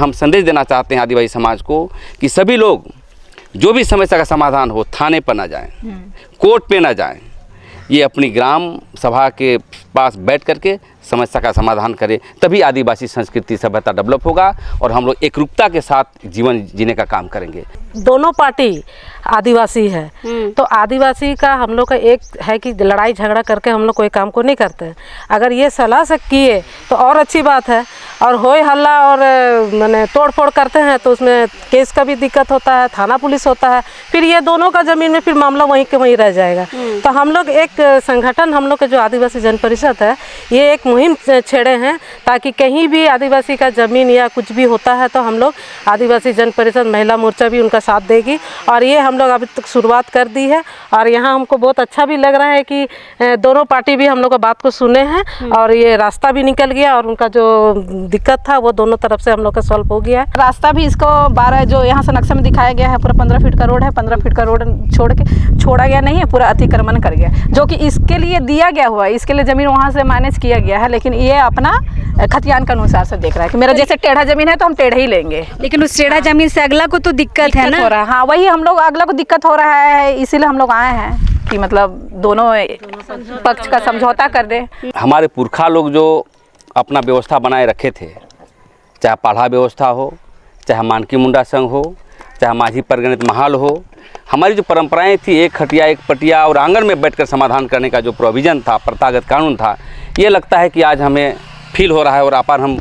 हम संदेश देना चाहते हैं आदिवासी समाज को कि सभी लोग जो भी समस्या का समाधान हो थाने पर ना जाएं, कोर्ट पे ना जाएं, ये अपनी ग्राम सभा के पास बैठ करके समस्या का समाधान करें, तभी आदिवासी संस्कृति सभ्यता डेवलप होगा और हम लोग एकरूपता के साथ जीवन जीने का काम करेंगे। दोनों पार्टी आदिवासी है, तो आदिवासी का हम लोग का एक है कि लड़ाई झगड़ा करके हम लोग कोई काम को नहीं करते हैं। अगर ये सलाह से किए तो और अच्छी बात है, और होय हल्ला और मैंने तोड़ फोड़ करते हैं तो उसमें केस का भी दिक्कत होता है, थाना पुलिस होता है, फिर ये दोनों का ज़मीन में फिर मामला वहीं के वहीं रह जाएगा। तो हम लोग एक संगठन, हम लोग का जो आदिवासी जन परिषद है, ये एक मुहिम छेड़े हैं ताकि कहीं भी आदिवासी का ज़मीन या कुछ भी होता है तो हम लोग आदिवासी जन परिषद महिला मोर्चा भी उनका साथ देगी। और ये हम लोग अभी तक शुरुआत कर दी है और यहाँ हमको बहुत अच्छा भी लग रहा है कि दोनों पार्टी भी हम लोग का बात को सुने हैं और ये रास्ता भी निकल गया और उनका जो दिक्कत था वो दोनों तरफ से हम लोग का सॉल्व हो गया है। रास्ता भी इसको 12 जो यहाँ से नक्शे में दिखाया गया है पूरा 15 फीट का रोड है, 15 फीट का रोड छोड़ा गया नहीं है, पूरा अतिक्रमण कर गया, जो कि इसके लिए दिया गया हुआ है, इसके लिए ज़मीन वहाँ से मैनेज किया गया है, लेकिन ये अपना खतियान के अनुसार से देख रहा है कि मेरा जैसे टेढ़ा ज़मीन है तो हम टेढ़ा ही लेंगे, लेकिन उस टेढ़ा ज़मीन से अगला को तो दिक्कत है ना। हो रहा है, हाँ वही हम लोग अगला को दिक्कत हो रहा है, इसीलिए हम लोग आए हैं कि मतलब दोनों पक्ष का समझौता कर दे। हमारे पुरखा लोग जो अपना व्यवस्था बनाए रखे थे, चाहे पाढ़ा व्यवस्था हो, चाहे मानकी मुंडा संघ हो, चाहे माझी परगणित महाल हो, हमारी जो परंपराएं थी, एक खटिया एक पटिया और आंगन में बैठकर समाधान करने का जो प्रोविज़न था, प्रथागत कानून था, ये लगता है कि आज हमें फील हो रहा है और अपार हम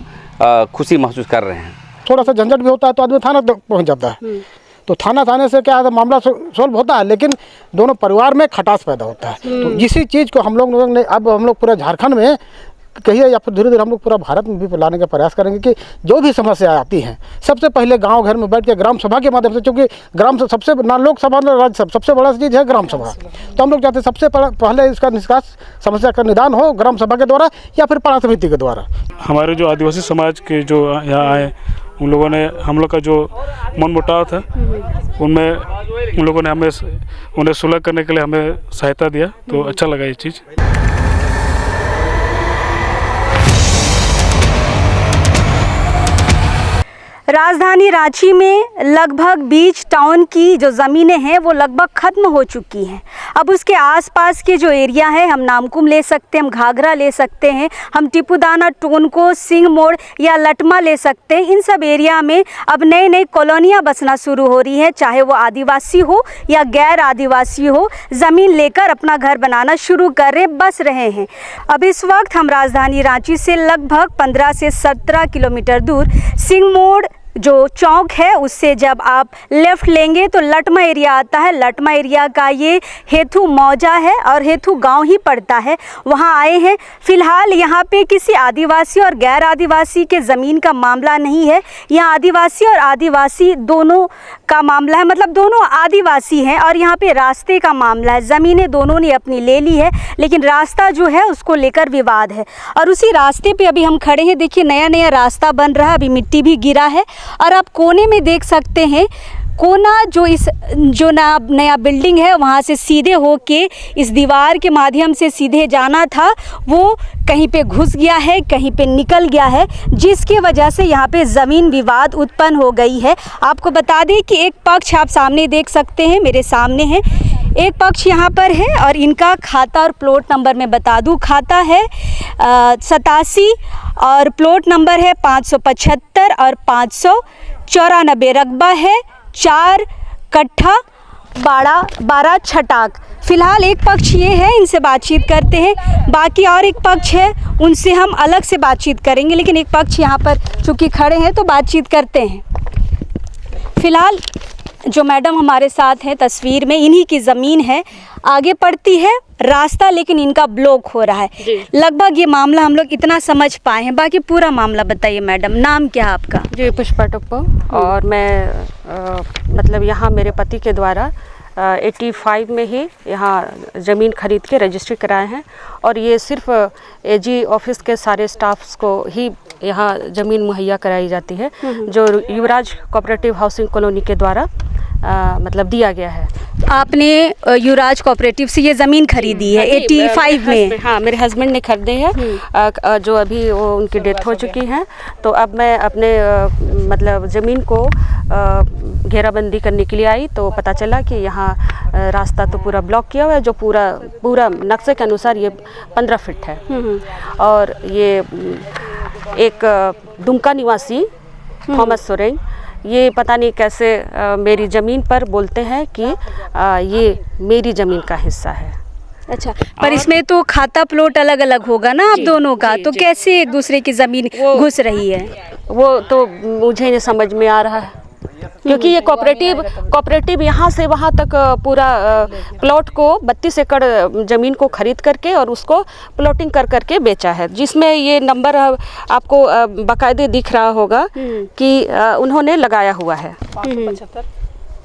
खुशी महसूस कर रहे हैं। थोड़ा सा झंझट भी होता है तो आदमी थाना तक पहुँच जाता है, तो थाने से क्या है मामला सॉल्व होता है, लेकिन दोनों परिवार में खटास पैदा होता है। तो इसी चीज़ को हम लोग ने अब हम लोग पूरा झारखंड में कहिए या फिर धीरे धीरे हम लोग पूरा भारत में भी लाने का प्रयास करेंगे कि जो भी समस्या आती हैं सबसे पहले गांव घर में बैठ के ग्राम सभा के माध्यम से, क्योंकि ग्राम से सबसे ना लोकसभा ना राज्यसभा, सबसे बड़ा चीज़ है ग्राम सभा। तो हम लोग चाहते हैं सबसे पहले इसका निष्कास समस्या का निदान हो ग्राम सभा के द्वारा या फिर पाड़ा समिति के द्वारा। हमारे जो आदिवासी समाज के जो यहाँ आए उन लोगों ने हम लोग का जो मन मुटाव था उनमें उन लोगों ने हमें उन्हें सुलह करने के लिए हमें सहायता दिया, तो अच्छा लगा ये चीज़। राजधानी रांची में लगभग बीच टाउन की जो ज़मीनें हैं वो लगभग ख़त्म हो चुकी हैं। अब उसके आसपास के जो एरिया है, हम नामकुम ले सकते हैं, हम घाघरा ले सकते हैं, हम टिपुदाना, टोनको, सिंह मोड़ या लटमा ले सकते हैं। इन सब एरिया में अब नई नई कॉलोनियाँ बसना शुरू हो रही हैं, चाहे वो आदिवासी हो या गैर आदिवासी हो, ज़मीन लेकर अपना घर बनाना शुरू कर रहे, बस रहे हैं। अब इस वक्त हम राजधानी रांची से लगभग 15 से 17 किलोमीटर दूर सिंह मोड़ जो चौक है उससे जब आप लेफ़्ट लेंगे तो लटमा एरिया आता है। लटमा एरिया का ये हेथू मौजा है और हेथू गांव ही पड़ता है, वहां आए हैं। फ़िलहाल यहाँ पे किसी आदिवासी और गैर आदिवासी के ज़मीन का मामला नहीं है, यहाँ आदिवासी और आदिवासी दोनों का मामला है, मतलब दोनों आदिवासी हैं और यहाँ पे रास्ते का मामला है। ज़मीनें दोनों ने अपनी ले ली है, लेकिन रास्ता जो है उसको लेकर विवाद है और उसी रास्ते पे अभी हम खड़े हैं। देखिए नया नया रास्ता बन रहा है, अभी मिट्टी भी गिरा है और आप कोने में देख सकते हैं कोना जो नया बिल्डिंग है वहाँ से सीधे होके इस दीवार के माध्यम से सीधे जाना था, वो कहीं पे घुस गया है, कहीं पे निकल गया है, जिसकी वजह से यहाँ पे ज़मीन विवाद उत्पन्न हो गई है। आपको बता दें कि एक पक्ष आप सामने देख सकते हैं, मेरे सामने है, एक पक्ष यहाँ पर है और इनका खाता और प्लॉट नंबर मैं बता दूँ, खाता है 87 और प्लॉट नंबर है 575 और 594, रकबा है 4 कट्ठा 12 छटाक। फ़िलहाल एक पक्ष ये है, इनसे बातचीत करते हैं, बाकी और एक पक्ष है उनसे हम अलग से बातचीत करेंगे, लेकिन एक पक्ष यहाँ पर चूँकि खड़े हैं तो बातचीत करते हैं। फ़िलहाल जो मैडम हमारे साथ हैं तस्वीर में, इन्हीं की ज़मीन है, आगे पड़ती है रास्ता, लेकिन इनका ब्लॉक हो रहा है। लगभग ये मामला हम लोग इतना समझ पाए हैं, बाकी पूरा मामला बताइए मैडम। नाम क्या है आपका? जी पुष्पा टुप्पो, और मैं मतलब यहाँ मेरे पति के द्वारा 85 में ही यहाँ ज़मीन खरीद के रजिस्ट्री कराए हैं और ये सिर्फ एजी ऑफिस के सारे स्टाफ्स को ही यहाँ ज़मीन मुहैया कराई जाती है, जो युवराज कोऑपरेटिव हाउसिंग कॉलोनी के द्वारा मतलब दिया गया है। आपने युवराज कोऑपरेटिव से ये ज़मीन खरीदी है 85 में? हाँ, मेरे हस्बैंड ने खरीदे हैं, जो अभी वो उनकी डेथ हो चुकी है। तो अब मैं अपने मतलब ज़मीन को घेराबंदी करने के लिए आई, तो पता चला कि यहाँ रास्ता तो पूरा ब्लॉक किया हुआ है, जो पूरा नक्शे के अनुसार ये 15 फीट है। और ये एक दुमका निवासी थॉमस सोरेन, ये पता नहीं कैसे मेरी ज़मीन पर बोलते हैं कि ये मेरी ज़मीन का हिस्सा है। अच्छा, पर इसमें तो खाता प्लॉट अलग अलग होगा ना आप दोनों का, तो कैसे एक दूसरे की ज़मीन घुस रही है? वो तो मुझे नहीं समझ में आ रहा है, क्योंकि ये कोऑपरेटिव यहाँ से वहाँ तक पूरा प्लॉट को 32 एकड़ ज़मीन को खरीद करके और उसको प्लॉटिंग कर करके बेचा है, जिसमें ये नंबर आपको बाकायदे दिख रहा होगा कि उन्होंने लगाया हुआ है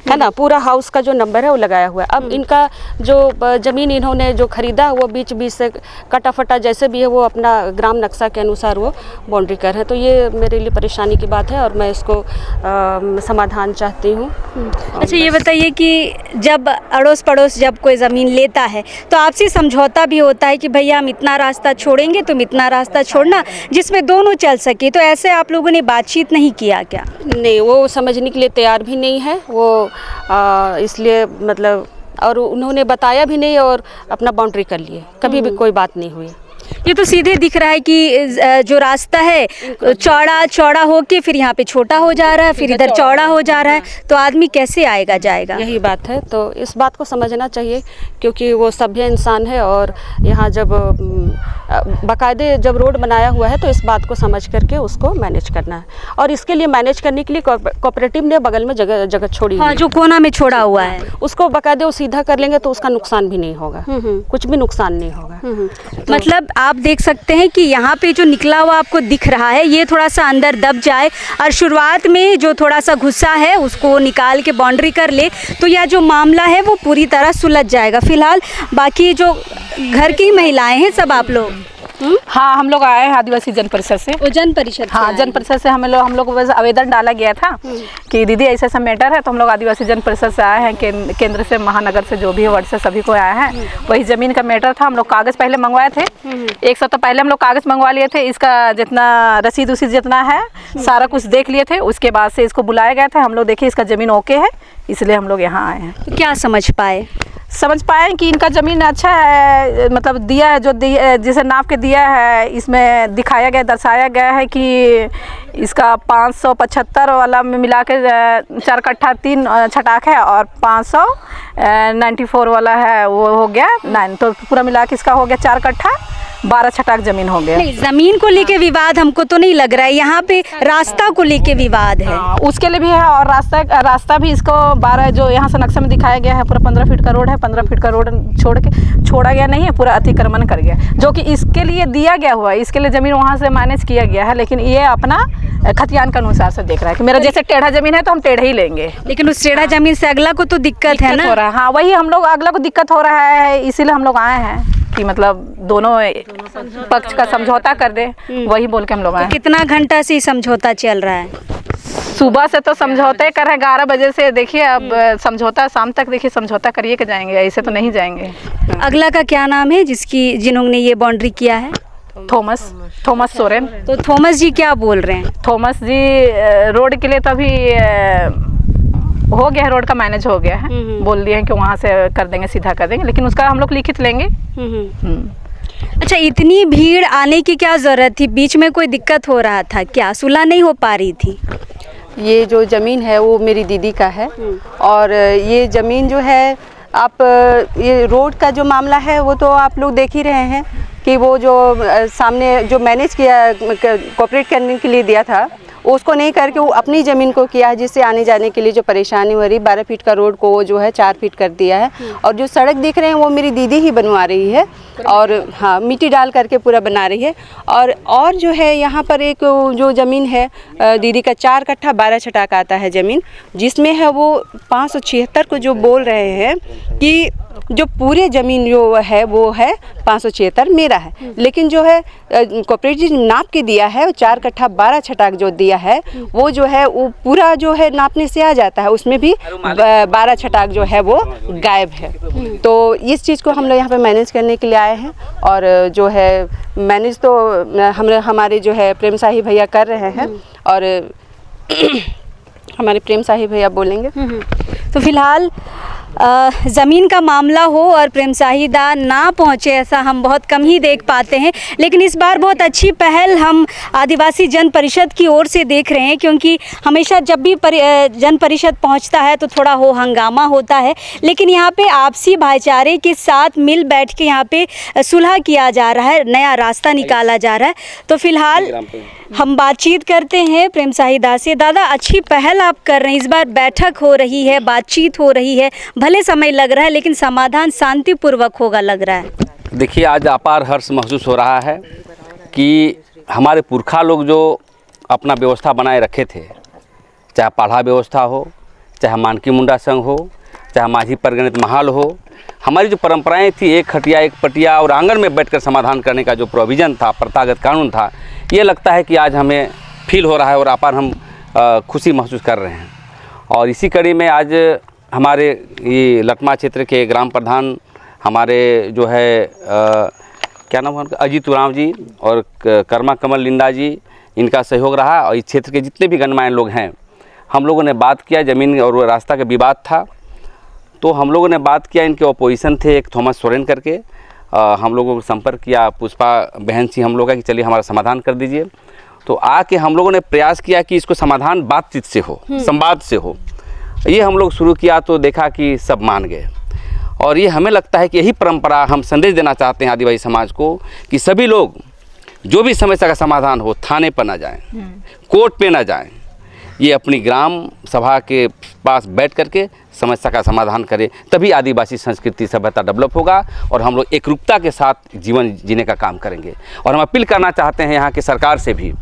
ना, पूरा हाउस का जो नंबर है वो लगाया हुआ है। अब इनका जो ज़मीन इन्होंने जो ख़रीदा वो बीच से कटा फटा जैसे भी है, वो अपना ग्राम नक्शा के अनुसार वो बाउंड्री कर है। तो ये मेरे लिए परेशानी की बात है और मैं इसको समाधान चाहती हूँ। अच्छा, ये बताइए कि जब अड़ोस पड़ोस जब कोई ज़मीन लेता है तो आपसे समझौता भी होता है कि भैया हम इतना रास्ता छोड़ेंगे, तुम इतना रास्ता छोड़ना, जिसमें दोनों चल सके, तो ऐसे आप लोगों ने बातचीत नहीं किया क्या? नहीं, वो समझने के लिए तैयार भी नहीं है वो, इसलिए मतलब, और उन्होंने बताया भी नहीं और अपना बाउंड्री कर लिए, कभी भी कोई बात नहीं हुई। ये तो सीधे दिख रहा है कि जो रास्ता है चौड़ा होके फिर यहाँ पे छोटा हो जा रहा है, फिर इधर चौड़ा हो जा रहा है, तो आदमी कैसे आएगा जाएगा? यही बात है, तो इस बात को समझना चाहिए, क्योंकि वो सभ्य इंसान है और यहाँ जब बाकायदे जब रोड बनाया हुआ है तो इस बात को समझ करके उसको मैनेज करना है। और इसके लिए मैनेज करने के लिए कोऑपरेटिव ने बगल में जगह छोड़ी, हाँ, जो कोना में छोड़ा हुआ है, उसको बाकायदे वो सीधा कर लेंगे तो उसका नुकसान भी नहीं होगा, कुछ भी नुकसान नहीं होगा। मतलब आप देख सकते हैं कि यहाँ पे जो निकला हुआ आपको दिख रहा है, ये थोड़ा सा अंदर दब जाए और शुरुआत में जो थोड़ा सा गुस्सा है उसको निकाल के बाउंड्री कर ले, तो यह जो मामला है वो पूरी तरह सुलझ जाएगा। फिलहाल बाकी जो घर की महिलाएं हैं सब आप लोग? हाँ, हम लोग आए हैं आदिवासी जन परिषद से। वो जन परिषद? हाँ, जन परिषद से हम लोग बस आवेदन डाला गया था कि दीदी ऐसा ऐसा मैटर है, तो हम लोग आदिवासी जन परिषद से आए हैं, केंद्र से, महानगर से, जो भी वर्ड से सभी को आए हैं। वही ज़मीन का मैटर था। हम लोग कागज़ पहले मंगवाए थे, 1 सप्ताह पहले हम लोग कागज़ मंगवा लिए थे। इसका जितना रसीद उसीद जितना है सारा कुछ देख लिए थे। उसके बाद से इसको बुलाया गया था। हम लोग देखिए इसका ज़मीन ओके है, इसलिए हम लोग यहाँ आए हैं। तो क्या समझ पाए कि इनका ज़मीन अच्छा है, मतलब दिया है, जो जिसे नाप के दिया है, इसमें दिखाया गया, दर्शाया गया है कि इसका 575 वाला में मिला के 4 कट्ठा 3 छटाक है और 594 वाला है वो हो गया 9, तो पूरा मिला के इसका हो गया 4 कट्ठा 12 छटाक ज़मीन हो गया। नहीं, ज़मीन को लेके विवाद हमको तो नहीं लग रहा है, यहाँ पे रास्ता को लेके विवाद है। उसके लिए भी है, और रास्ता भी इसको 12 जो यहाँ से नक्शे में दिखाया गया है, पूरा 15 फीट का रोड है। 15 फीट का रोड छोड़ा गया नहीं है, पूरा अतिक्रमण कर गया, जो कि इसके लिए दिया गया हुआ है। इसके लिए ज़मीन वहाँ से मैनेज किया गया है, लेकिन ये अपना खतियान के अनुसार से देख रहा है कि मेरा जैसे टेढ़ा ज़मीन है तो हम टेढ़ा ही लेंगे, लेकिन उस टेढ़ा ज़मीन से अगला को तो दिक्कत है ना? हो रहा है। हाँ, वही हम लोग अगला को दिक्कत हो रहा है, इसीलिए हम लोग आए हैं कि मतलब दोनों पक्ष का समझौता कर दे, वही बोल के हम लोग आए। तो कितना घंटा से समझौता चल रहा है? सुबह से तो समझौता कर रहे हैं 11 बजे से। देखिए अब समझौता शाम तक, देखिए समझौता करिए के जाएंगे, ऐसे तो नहीं जाएंगे। अगला का क्या नाम है जिन्होंने ये बाउंड्री किया है? थॉमस सोरेन। तो थॉमस जी क्या बोल रहे हैं? थॉमस जी रोड के लिए तो अभी हो गया है, रोड का मैनेज हो गया है, बोल दिए हैं कि वहाँ से कर देंगे, सीधा कर देंगे, लेकिन उसका हम लोग लिखित लेंगे। अच्छा, इतनी भीड़ आने की क्या ज़रूरत थी? बीच में कोई दिक्कत हो रहा था क्या? सुलह नहीं हो पा रही थी? ये जो ज़मीन है वो मेरी दीदी का है, और ये ज़मीन जो है, आप ये रोड का जो मामला है वो तो आप लोग देख ही रहे हैं कि वो जो सामने जो मैनेज किया, कोऑपरेट करने के लिए दिया था, उसको नहीं करके वो अपनी ज़मीन को किया है, जिससे आने जाने के लिए जो परेशानी हो रही। 12 फीट का रोड को वो जो है 4 फीट कर दिया है, और जो सड़क दिख रहे हैं वो मेरी दीदी ही बनवा रही है, और हाँ, मिट्टी डाल करके पूरा बना रही है। और जो है यहाँ पर एक जो ज़मीन है दीदी का 4 कट्ठा 12 छटाक आता है ज़मीन, जिसमें है वो 576 को जो बोल रहे हैं कि जो पूरे ज़मीन जो है वो है 576 मेरा है, लेकिन जो है कोऑपरेटिव नाप के दिया है 4 कट्ठा 12 छटाक जो दिया है वो जो है वो पूरा जो है नापने से आ जाता है, उसमें भी 12 छटाक जो है वो गायब है। तो इस चीज़ को हम लोग यहाँ पे मैनेज करने के लिए आए हैं और जो है मैनेज तो हमारे जो है प्रेम शाही भैया कर रहे हैं और हमारे प्रेम शाही भैया बोलेंगे। तो फिलहाल ज़मीन का मामला हो और प्रेम शाहीदा ना पहुँचे ऐसा हम बहुत कम ही देख पाते हैं, लेकिन इस बार बहुत अच्छी पहल हम आदिवासी जन परिषद की ओर से देख रहे हैं, क्योंकि हमेशा जब भी जन परिषद पहुँचता है तो थोड़ा हो हंगामा होता है, लेकिन यहाँ पे आपसी भाईचारे के साथ मिल बैठ के यहाँ पे सुलह किया जा रहा है, नया रास्ता निकाला जा रहा है। तो फिलहाल हम बातचीत करते हैं प्रेम शाहीदा से। दादा, अच्छी पहल आप कर रहे हैं, इस बार बैठक हो रही है, बातचीत हो रही है, भले समय लग रहा है लेकिन समाधान शांतिपूर्वक होगा लग रहा है। देखिए, आज अपार हर्ष महसूस हो रहा है कि हमारे पुरखा लोग जो अपना व्यवस्था बनाए रखे थे, चाहे पाढ़ा व्यवस्था हो, चाहे मानकी मुंडा संघ हो, चाहे माझी परगणित महाल हो, हमारी जो परंपराएं थी एक खटिया एक पटिया और आंगन में बैठकर समाधान करने का जो प्रोविज़न था, प्रथागत कानून था, ये लगता है कि आज हमें फील हो रहा है और अपार हम खुशी महसूस कर रहे हैं। और इसी कड़ी में आज हमारे ये लटमा क्षेत्र के ग्राम प्रधान हमारे जो है क्या नाम है उनका, अजीत उरांव जी और कर्मा कमल लिंडा जी, इनका सहयोग रहा और इस क्षेत्र के जितने भी गणमान्य लोग हैं, हम लोगों ने बात किया। ज़मीन और रास्ता का विवाद था तो हम लोगों ने बात किया, इनके अपोजिशन थे एक थॉमस सोरेन करके, हम लोगों को संपर्क किया, पुष्पा बहन सी हम लोग का कि चलिए हमारा समाधान कर दीजिए। तो आके हम लोगों ने प्रयास किया कि इसको समाधान बातचीत से हो, संवाद से हो। ये हम लोग शुरू किया तो देखा कि सब मान गए और ये हमें लगता है कि यही परंपरा हम संदेश देना चाहते हैं आदिवासी समाज को कि सभी लोग जो भी समस्या का समाधान हो थाने पर ना जाएं, कोर्ट पे ना जाएं, ये अपनी ग्राम सभा के पास बैठ करके समस्या का समाधान करें, तभी आदिवासी संस्कृति सभ्यता डेवलप होगा और हम लोग एकरूपता के साथ जीवन जीने का काम करेंगे। और हम अपील करना चाहते हैं यहाँ की सरकार से भी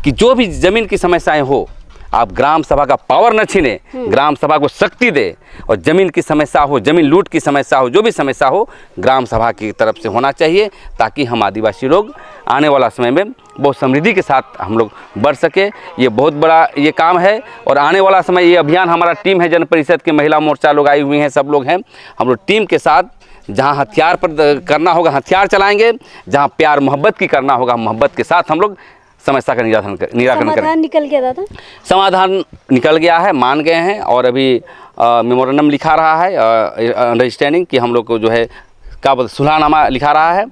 कि जो भी ज़मीन की समस्याएं हो, आप ग्राम सभा का पावर न छीने, ग्राम सभा को शक्ति दे और ज़मीन की समस्या हो, ज़मीन लूट की समस्या हो, जो भी समस्या हो ग्राम सभा की तरफ से होना चाहिए, ताकि हम आदिवासी लोग आने वाला समय में बहुत समृद्धि के साथ हम लोग बढ़ सके। ये बहुत बड़ा ये काम है और आने वाला समय ये अभियान हमारा टीम है, जन परिषद के महिला मोर्चा लोग आई हुई हैं, सब लोग हैं, हम लोग टीम के साथ जहाँ हथियार पर करना होगा हथियार चलाएँगे, जहाँ प्यार मोहब्बत की करना होगा मोहब्बत के साथ हम लोग समस्या का निराकरण करें। समाधान निकल गया दादा? समाधान निकल गया है, मान गए हैं और अभी मेमोरेंडम लिखा रहा है, अंडरस्टैंडिंग कि हम लोग को जो है क्या बोलते सुलहनामा लिखा रहा है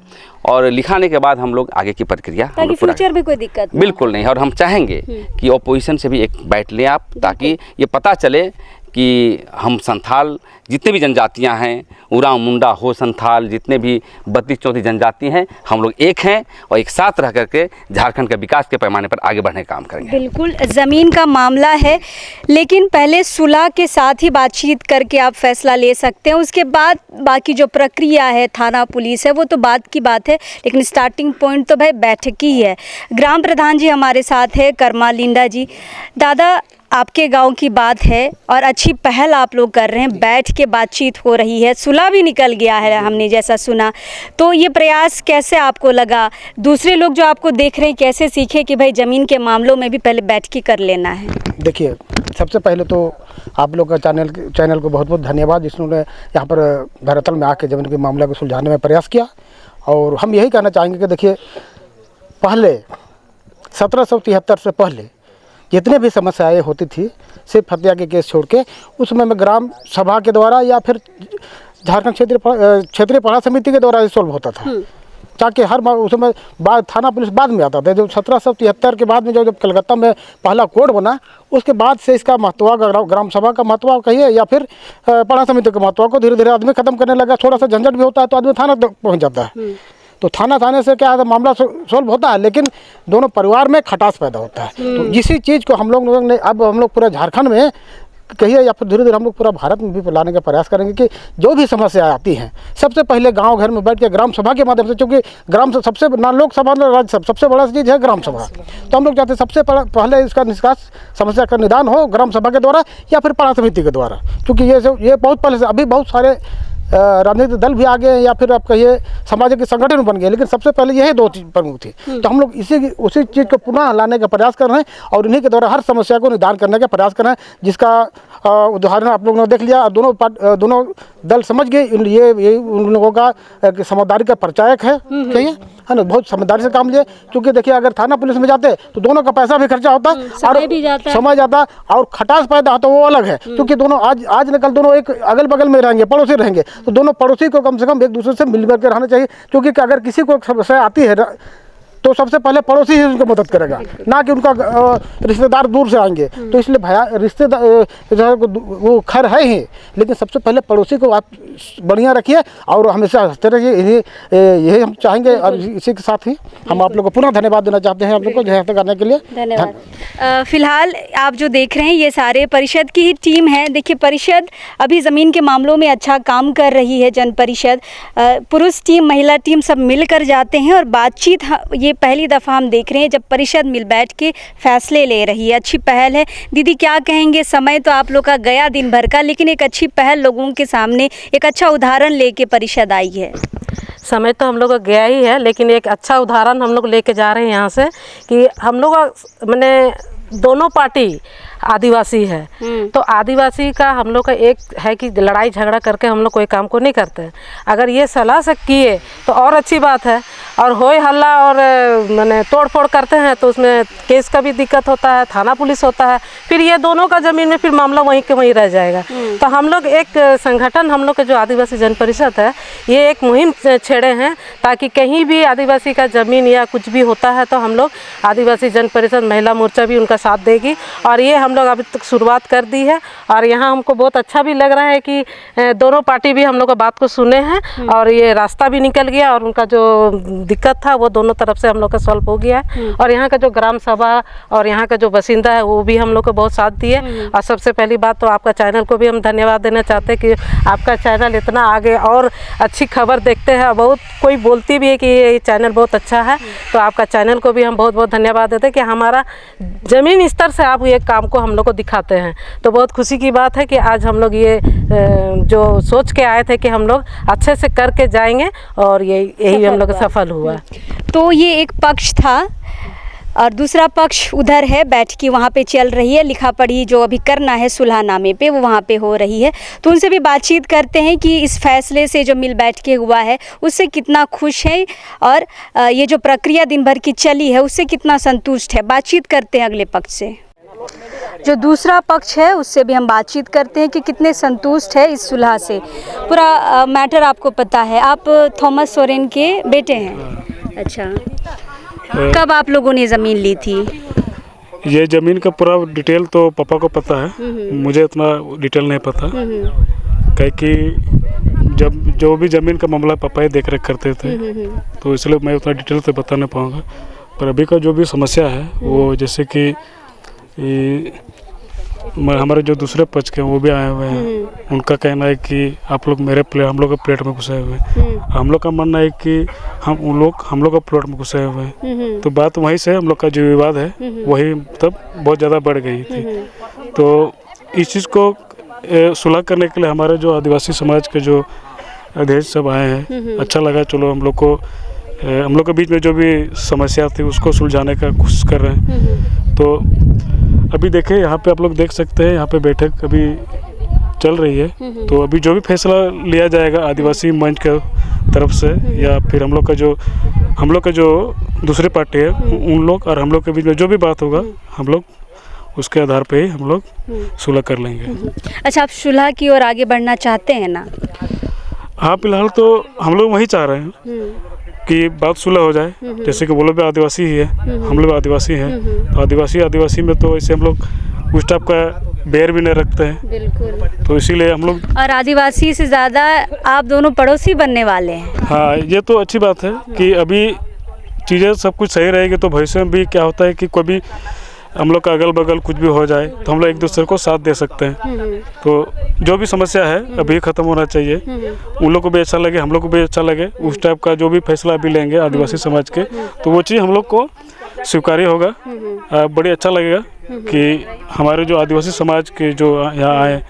और लिखाने के बाद हम लोग आगे की प्रक्रिया ताकि फ्यूचर में कोई दिक्कत बिल्कुल नहीं। और हम चाहेंगे कि ऑपोजिशन से भी एक बैठ लें आप, ताकि ये पता चले कि हम संथाल जितने भी जनजातियां हैं, उरांव मुंडा हो संथाल, जितने भी 32-34 जनजाति हैं, हम लोग एक हैं और एक साथ रह करके झारखंड के विकास के पैमाने पर आगे बढ़ने का काम करेंगे। बिल्कुल, ज़मीन का मामला है लेकिन पहले सुलह के साथ ही बातचीत करके आप फैसला ले सकते हैं, उसके बाद बाकी जो प्रक्रिया है थाना पुलिस है वो तो बात की बात है, लेकिन स्टार्टिंग पॉइंट तो भाई बैठक ही है। ग्राम प्रधान जी हमारे साथ है, कर्मा लिंडा जी। दादा, आपके गांव की बात है और अच्छी पहल आप लोग कर रहे हैं, बैठ के बातचीत हो रही है, सुलह भी निकल गया है हमने जैसा सुना, तो ये प्रयास कैसे आपको लगा? दूसरे लोग जो आपको देख रहे हैं कैसे सीखे कि भाई ज़मीन के मामलों में भी पहले बैठ के कर लेना है? देखिए, सबसे पहले तो आप लोग का चैनल को बहुत बहुत धन्यवाद, जिसने यहाँ पर धरातल में आके ज़मीन के मामले को सुलझाने में प्रयास किया। और हम यही कहना चाहेंगे कि देखिए, पहले 1773 से पहले जितने भी समस्याएं होती थी, सिर्फ हत्या के केस छोड़ के, उसमें मैं ग्राम सभा के द्वारा या फिर झारखंड क्षेत्रीय पाड़ा समिति के द्वारा सॉल्व होता था, ताकि हर उसमें बाद थाना पुलिस बाद में आता था। जो 1773 के बाद में जब कलकत्ता में पहला कोड बना, उसके बाद से इसका महत्व, ग्राम सभा का महत्व कहिए या फिर पाड़ा समिति के महत्व को धीरे धीरे आदमी खत्म करने लगा। थोड़ा सा झंझट भी होता है तो आदमी थाना तक पहुँच जाता है, तो थाना थाने से क्या है मामला सॉल्व होता है, लेकिन दोनों परिवार में खटास पैदा होता है। तो इसी चीज़ को हम लोग ने अब हम लोग पूरा झारखंड में कहिए या फिर धीरे धीरे हम लोग पूरा भारत में भी लाने का प्रयास करेंगे कि जो भी समस्या आती हैं सबसे पहले गांव घर में बैठ के ग्राम सभा के माध्यम से, क्योंकि ग्राम सबसे ना लोकसभा ना राज्यसभा, सबसे बड़ा चीज़ है ग्राम सभा। तो हम लोग चाहते हैं सबसे पहले इसका निष्कास समस्या का निदान हो ग्राम सभा के द्वारा या फिर पाड़ा समिति के द्वारा, क्योंकि ये बहुत पहले से अभी बहुत सारे राजनीतिक दल भी आ गए या फिर आप कहिए सामाजिक संगठन बन गए, लेकिन सबसे पहले यही दो चीज प्रमुख थी। तो हम लोग उसी चीज़ को पुनः लाने का प्रयास कर रहे हैं और इन्हीं के द्वारा हर समस्या को निदान करने का प्रयास कर रहे हैं, जिसका उदाहरण आप लोगों ने देख लिया। दोनों दल समझ गए, ये उन लोगों का समझदारी का परिचायक है, कहिए है ना, बहुत समझदारी से काम लिए। क्योंकि देखिए अगर थाना पुलिस में जाते तो दोनों का पैसा भी खर्चा होता और समय जाता और खटास पैदा होता, वो अलग है। क्योंकि दोनों आज न कल दोनों एक अगल बगल में रहेंगे, पड़ोसी रहेंगे, तो दोनों पड़ोसी को कम से कम एक दूसरे से मिलकर के रहना चाहिए। क्योंकि अगर किसी को समस्या आती है तो सबसे पहले पड़ोसी ही उनको मदद करेगा, ना कि उनका रिश्तेदार दूर से आएंगे। तो इसलिए भैया रिश्तेदार वो खैर है ही, लेकिन सबसे पहले पड़ोसी को आप बढ़िया रखिए और हमेशा हंसते रहिए। यही हम चाहेंगे और इसी के साथ ही हम आप लोग को पुनः धन्यवाद देना चाहते हैं, आप लोग को सहायता करने के लिए धन्यवाद। फिलहाल आप जो देख रहे हैं ये सारे परिषद की ही टीम है। देखिए परिषद अभी ज़मीन के मामलों में अच्छा काम कर रही है। जन परिषद, पुरुष टीम, महिला टीम सब मिलकर जाते हैं और बातचीत, ये पहली दफ़ा हम देख रहे हैं जब परिषद मिल बैठ के फैसले ले रही है। अच्छी पहल है। दीदी क्या कहेंगे? समय तो आप लोग का गया दिन भर का, लेकिन एक अच्छी पहल लोगों के सामने, एक अच्छा उदाहरण लेके परिषद आई है। समय तो हम लोग का गया ही है, लेकिन एक अच्छा उदाहरण हम लोग लेके जा रहे हैं यहाँ से कि हम लोग मैंने दोनों पार्टी आदिवासी है, तो आदिवासी का हम लोग का एक है कि लड़ाई झगड़ा करके हम लोग कोई काम को नहीं करते हैं। अगर ये सलाह से किए तो और अच्छी बात है, और होय हल्ला और मैंने तोड़ फोड़ करते हैं तो उसमें केस का भी दिक्कत होता है, थाना पुलिस होता है, फिर ये दोनों का ज़मीन में फिर मामला वहीं के वहीं रह जाएगा। तो हम लोग एक संगठन, हम लोग का जो आदिवासी जन परिषद है, ये एक मुहिम छेड़े हैं ताकि कहीं भी आदिवासी का ज़मीन या कुछ भी होता है तो हम लोग आदिवासी जन परिषद महिला मोर्चा भी उनका साथ देगी। और ये हम लोग अभी तक शुरुआत कर दी है और यहाँ हमको बहुत अच्छा भी लग रहा है कि दोनों पार्टी भी हम लोग का बात को सुने हैं और ये रास्ता भी निकल गया और उनका जो दिक्कत था वो दोनों तरफ से हम लोग का सॉल्व हो गया। और यहाँ का जो ग्राम सभा और यहाँ का जो बासिंदा है वो भी हम लोग को बहुत साथ दिए। और सबसे पहली बात तो आपका चैनल को भी हम धन्यवाद देना चाहते हैं कि आपका चैनल इतना आगे और अच्छी खबर देखते हैं। बहुत कोई बोलती भी है कि ये चैनल बहुत अच्छा है, तो आपका चैनल को भी हम बहुत बहुत धन्यवाद देते हैं कि हमारा ज़मीन स्तर से आप ये काम को हम लोग को दिखाते हैं। तो बहुत खुशी की बात है कि आज हम लोग ये जो सोच के आए थे कि हम लोग अच्छे से करके जाएंगे और यही हम लोग सफल हुआ। तो ये एक पक्ष था और दूसरा पक्ष उधर है, बैठकी वहाँ पे चल रही है, लिखा पढ़ी जो अभी करना है सुलहनामे पे वो वहाँ पे हो रही है। तो उनसे भी बातचीत करते हैं कि इस फैसले से जो मिल बैठ के हुआ है उससे कितना खुश है और ये जो प्रक्रिया दिन भर की चली है उससे कितना संतुष्ट है। बातचीत करते हैं अगले पक्ष से, जो दूसरा पक्ष है उससे भी हम बातचीत करते हैं कि कितने संतुष्ट है इस सुलह से। पूरा मैटर आपको पता है, आप थॉमस सोरेन के बेटे हैं। अच्छा, कब आप लोगों ने ज़मीन ली थी? ये ज़मीन का पूरा डिटेल तो पापा को पता है, मुझे इतना डिटेल नहीं पता, कहे कि जब जो भी ज़मीन का मामला पापा ही देख रेख करते थे, तो इसलिए मैं उतना डिटेल से बता नहीं पाऊँगा। पर अभी का जो भी समस्या है वो जैसे कि हमारे जो दूसरे पक्ष के वो भी आए हुए हैं, उनका कहना है कि आप लोग हम लोग के प्लेट में घुसे हुए हैं। हम लोग का मानना है कि हम लोग का प्लेट में घुसे हुए हैं। तो बात वहीं से हम लोग का जो विवाद है वही तब बहुत ज़्यादा बढ़ गई थी। तो इस चीज़ को सुलह करने के लिए हमारे जो आदिवासी समाज के जो अध्यक्ष सब आए हैं, अच्छा लगा। चलो हम लोग के बीच में जो भी समस्या थी उसको सुलझाने का कोशिश कर रहे हैं। तो अभी देखें यहाँ पे आप लोग देख सकते हैं, यहाँ पे बैठक अभी चल रही है। तो अभी जो भी फैसला लिया जाएगा आदिवासी मंच के तरफ से या फिर हम लोग का जो दूसरी पार्टी है उन लोग और हम लोग के बीच में जो भी बात होगा हम लोग उसके आधार पे ही हम लोग सुलह कर लेंगे। अच्छा, आप सुलह की ओर आगे बढ़ना चाहते हैं ना? हाँ, फिलहाल तो हम लोग वही चाह रहे हैं कि बात सुलह हो जाए। जैसे कि वो लोग भी आदिवासी ही है, हम लोग आदिवासी हैं, तो आदिवासी में तो ऐसे हम लोग उस टाइप का बैर भी नहीं रखते हैं। बिल्कुल। तो इसीलिए हम लोग, और आदिवासी से ज़्यादा आप दोनों पड़ोसी बनने वाले हैं। हाँ, ये तो अच्छी बात है कि अभी चीज़ें सब कुछ सही रहेगी तो भविष्य में भी क्या होता है कि कोई भी हम लोग का अगल बगल कुछ भी हो जाए तो हम लोग एक दूसरे को साथ दे सकते हैं। तो जो भी समस्या है अभी ख़त्म होना चाहिए, उन लोग को भी अच्छा लगे, हम लोग को भी अच्छा लगे। उस टाइप का जो भी फैसला अभी लेंगे आदिवासी समाज के, तो वो चीज़ हम लोग को स्वीकार्य होगा। बड़ी अच्छा लगेगा कि हमारे जो आदिवासी समाज के जो यहाँ आए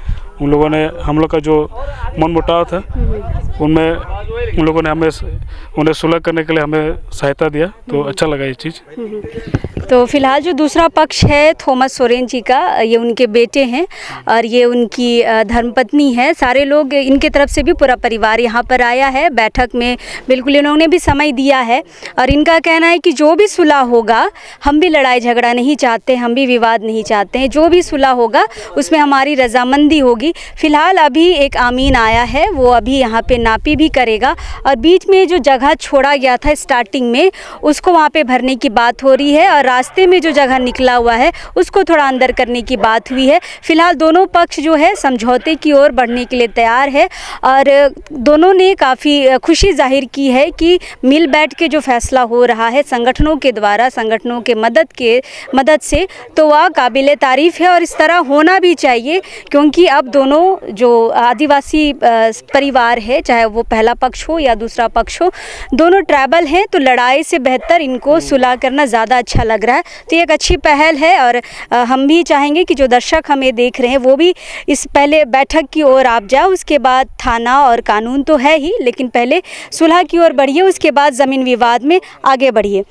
उन लोगों ने हम लोग का जो मन मुटाव था उनमें उन लोगों ने हमें उन्हें सुलह करने के लिए हमें सहायता दिया, तो अच्छा लगा ये चीज़। तो फिलहाल जो दूसरा पक्ष है थॉमस सोरेन जी का, ये उनके बेटे हैं और ये उनकी धर्मपत्नी है। सारे लोग, इनके तरफ से भी पूरा परिवार यहाँ पर आया है। बैठक में बिल्कुल इन्होंने भी समय दिया है और इनका कहना है कि जो भी सुलह होगा, हम भी लड़ाई झगड़ा नहीं चाहते, हम भी विवाद नहीं चाहते हैं, जो भी सुलह होगा उसमें हमारी रजामंदी होगी। फ़िलहाल अभी एक आमीन आया है, वो अभी यहाँ पे नापी भी करेगा और बीच में जो जगह छोड़ा गया था स्टार्टिंग में, उसको वहाँ पे भरने की बात हो रही है और रास्ते में जो जगह निकला हुआ है उसको थोड़ा अंदर करने की बात हुई है। फिलहाल दोनों पक्ष जो है समझौते की ओर बढ़ने के लिए तैयार है और दोनों ने काफ़ी खुशी जाहिर की है कि मिल बैठ के जो फैसला हो रहा है संगठनों के द्वारा, संगठनों के मदद से, तो वह काबिल तारीफ़ है और इस तरह होना भी चाहिए, क्योंकि अब दोनों जो आदिवासी परिवार है, चाहे वो पहला पक्ष हो या दूसरा पक्ष हो, दोनों ट्राइबल हैं, तो लड़ाई से बेहतर इनको सुलह करना ज़्यादा अच्छा लग रहा है। तो ये एक अच्छी पहल है और हम भी चाहेंगे कि जो दर्शक हमें देख रहे हैं वो भी इस पहले बैठक की ओर आप जाओ, उसके बाद थाना और कानून तो है ही, लेकिन पहले सुलह की ओर बढ़िए, उसके बाद ज़मीन विवाद में आगे बढ़िए।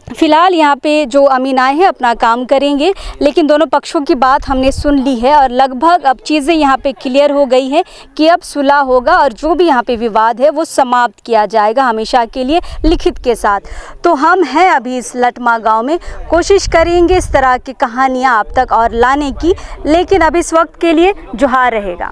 फ़िलहाल यहाँ पे जो अमीन आए हैं अपना काम करेंगे, लेकिन दोनों पक्षों की बात हमने सुन ली है और लगभग अब चीज़ें यहाँ पे क्लियर हो गई हैं कि अब सुलह होगा और जो भी यहाँ पे विवाद है वो समाप्त किया जाएगा हमेशा के लिए लिखित के साथ। तो हम हैं अभी इस लटमा गांव में, कोशिश करेंगे इस तरह की कहानियाँ आप तक और लाने की, लेकिन अब इस वक्त के लिए जोहार रहेगा।